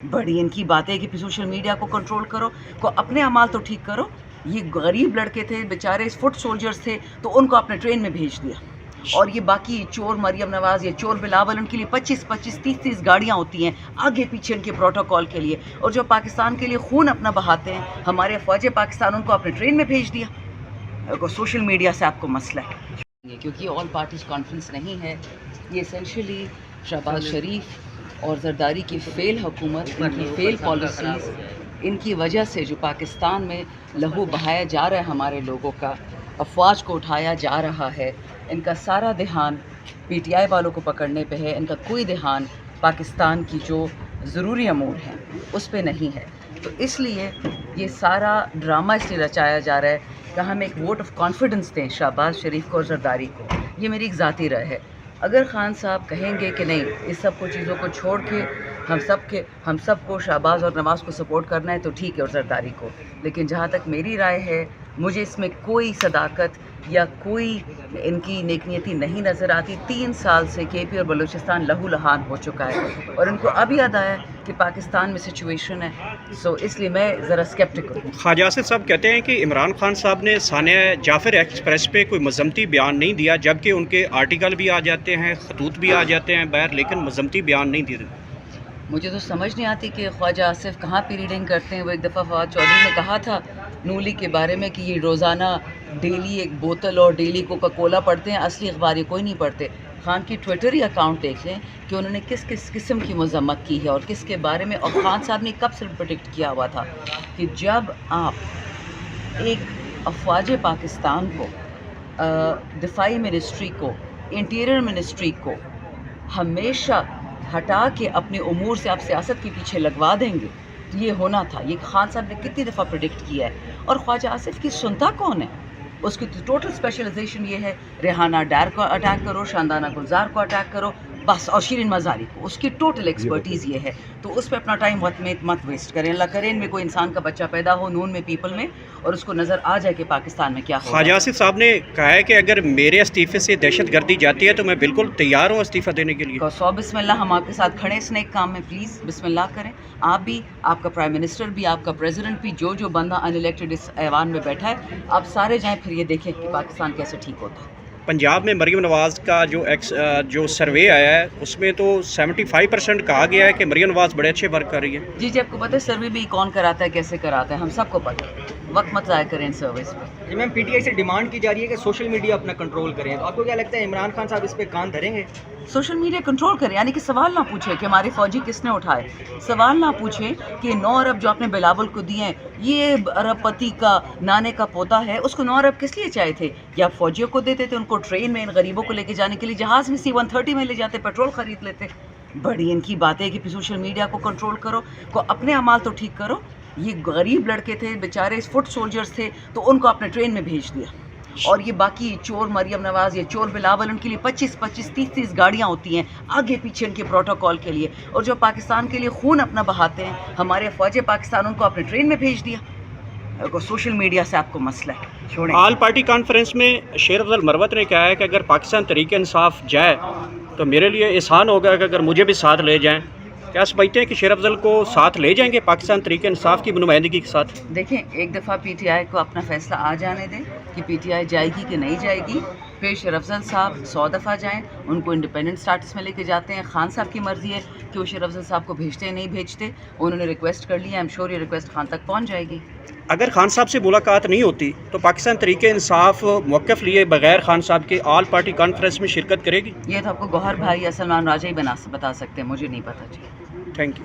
बड़ी इनकी बात है कि सोशल मीडिया को कंट्रोल करो, को अपने अमाल तो ठीक करो। ये गरीब लड़के थे बेचारे, फुट सोल्जर्स थे, तो उनको आपने ट्रेन में भेज दिया। और ये बाकी चोर मरियम नवाज़ या चोर बिलावल, उनके लिए 25-25, 30-30 गाड़ियाँ होती हैं आगे पीछे उनके प्रोटोकॉल के लिए। और जो पाकिस्तान के लिए खून अपना बहाते हैं, हमारे अफवाज पाकिस्तान, उनको आपने ट्रेन में भेज दिया। सोशल मीडिया से आपको मसला है, क्योंकि ऑल पार्टीज कॉन्फ्रेंस नहीं है। ये एसेंशली शहबाज शरीफ और जरदारी की फेल हुकूमत, इनकी फेल पॉलिसीज़, इनकी वजह से जो पाकिस्तान में लहू बहाया जा रहा है हमारे लोगों का, अफवाज को उठाया जा रहा है, इनका सारा ध्यान पीटीआई वालों को पकड़ने पे है। इनका कोई ध्यान पाकिस्तान की जो ज़रूरी अमूर हैं उस पे नहीं है। तो इसलिए ये सारा ड्रामा इसलिए रचाया जा रहा है कि हम एक वोट ऑफ कॉन्फिडेंस दें शहबाज शरीफ को और जरदारी को। ये मेरी एक ज़ाती राय है। अगर खान साहब कहेंगे कि नहीं, इस सब को चीज़ों को छोड़ के हम सबको शहबाज और नवाज़ को सपोर्ट करना है, तो ठीक है, और जरदारी को। लेकिन जहाँ तक मेरी राय है, मुझे इसमें कोई सदाकत या कोई इनकी नेकनीयती नहीं नज़र आती। 3 साल से केपी और बलूचिस्तान लहू लहान हो चुका है और इनको अब याद आया कि पाकिस्तान में सिचुएशन है। सो इसलिए मैं ज़रा स्केप्टिकल हूँ। ख्वाजा आसिफ साहब कहते हैं कि इमरान खान साहब ने सानिया जाफर एक्सप्रेस पे कोई मजम्मती बयान नहीं दिया, जबकि उनके आर्टिकल भी आ जाते हैं, खतूत भी आ जाते हैं बाहर, लेकिन मजम्मती बयान नहीं दिए। मुझे तो समझ नहीं आती कि ख्वाजा आसिफ कहाँ पे रीडिंग करते हैं। वो एक दफ़ा फवाद चौधरी ने कहा था नूली के बारे में कि ये रोज़ाना डेली एक बोतल और डेली कोका कोला पढ़ते हैं, असली अखबार ये कोई नहीं पढ़ते। खान की ट्विटर ही अकाउंट देख लें कि उन्होंने किस किस किस्म की मजम्मत की है और किसके बारे में। और खान साहब ने कब से प्रेडिक्ट किया हुआ था कि जब आप एक अफवाज पाकिस्तान को, दिफाई मिनिस्ट्री को, इंटीरियर मिनिस्ट्री को हमेशा हटा के अपने उमूर से आप सियासत के पीछे लगवा देंगे, तो ये होना था। ये खान साहब ने कितनी दफ़ा प्रेडिक्ट किया है। और ख्वाजा आसिफ की सुनता कौन है? उसकी तो टोटल स्पेशलाइजेशन ये है, रेहाना डार को अटैक करो, शानदाना गुलजार को अटैक करो बस, और शिरीन मज़ारी को। उसकी टोटल एक्सपर्टीज़ ये है, तो उस पर अपना टाइम मत वेस्ट करें। अल्लाह करे इनमें कोई इंसान का बच्चा पैदा हो नून में, पीपल में, और उसको नज़र आ जाए कि पाकिस्तान में क्या हो। ख्वाजा आसिफ साहब ने कहा है कि अगर मेरे इस्तीफ़े से दहशत गर्दी जाती है तो मैं बिल्कुल तैयार हूँ इस्तीफ़ा देने के लिए। 100 बिस्मिल्लाह, हम आपके साथ खड़े हैं इस नेक काम में। प्लीज़ बिस्मिल्लाह करें, आप भी, आपका प्राइम मिनिस्टर भी, आपका प्रेसिडेंट भी, जो बंदा अनइलेक्टेड इस ऐवान में बैठा है, आप सारे जाएँ, फिर ये देखें कि पाकिस्तान कैसे ठीक होता है। पंजाब में मरियम नवाज़ का जो सर्वे आया है उसमें तो 75% कहा गया है कि मरियम नवाज़ बड़े अच्छे वर्क कर रही है। जी आपको पता है सर्वे भी कौन कराता है, कैसे कराता है, हम सबको पता है। वक्त मत ज़ाया करें इन सर्विस पर। जी मैम, पीटीआई से डिमांड की जा रही है कि सोशल मीडिया अपना कंट्रोल करें, तो आपको क्या लगता है इमरान खान साहब इस पे कान धरेंगे? सोशल मीडिया कंट्रोल करें, यानी कि सवाल ना पूछे कि हमारे फौजी किसने उठाए, सवाल ना पूछे कि 9 अरब जो आपने बिलावल को दिए हैं, ये अरबपति का नाने का पोता है, उसको 9 अरब किस लिए चाहिए थे? या आप फौजियों को देते थे, उनको ट्रेन में इन गरीबों को लेके जाने के लिए जहाज़ में C-130 में ले जाते, पेट्रोल ख़रीद लेते। बड़ी इनकी बात है कि सोशल मीडिया को कंट्रोल करो, को अपने अमाल तो ठीक करो। ये गरीब लड़के थे बेचारे, फुट सोल्जर्स थे, तो उनको आपने ट्रेन में भेज दिया। और ये बाकी चोर मरियम नवाज़ या चोर बिलावल, उनके लिए 25-25, 30-30 गाड़ियाँ होती हैं आगे पीछे उनके प्रोटोकॉल के लिए। और जो पाकिस्तान के लिए खून अपना बहाते हैं, हमारे अफवाज पाकिस्तान, उनको आपने ट्रेन में भेज दिया। सोशल मीडिया से आपको मसला है, छोड़ें। ऑल पार्टी कॉन्फ्रेंस में शेर अफजल मरवत ने कहा है कि अगर पाकिस्तान तहरीक इंसाफ जाए तो मेरे लिए एहसान होगा कि अगर मुझे भी साथ ले जाएं। क्या समझते हैं कि शेर अफजल को साथ ले जाएंगे पाकिस्तान तहरीक इंसाफ की नुमाइंदगी के साथ? देखें, एक दफ़ा पीटीआई को अपना फ़ैसला आ जाने दें कि पीटीआई जाएगी कि नहीं जाएगी। फिर शेर अफजल साहब 100 दफ़ा जाएं, उनको इंडिपेंडेंट स्टेटस में लेके जाते हैं। खान साहब की मर्ज़ी है कि वो शेर अफजल साहब को भेजते हैं नहीं भेजते। उन्होंने रिक्वेस्ट कर ली है, आई एम श्योर ये रिक्वेस्ट खान तक पहुँच जाएगी। अगर खान साहब से मुलाकात नहीं होती तो पाकिस्तान तहरीक इंसाफ मौक़िफ़ लिए बगैर खान साहब के ऑल पार्टी कॉन्फ्रेंस में शिरकत करेगी? ये तो आपको गौहर भाई या सलमान राजा ही बता सकते हैं, मुझे नहीं पता जी। Thank you.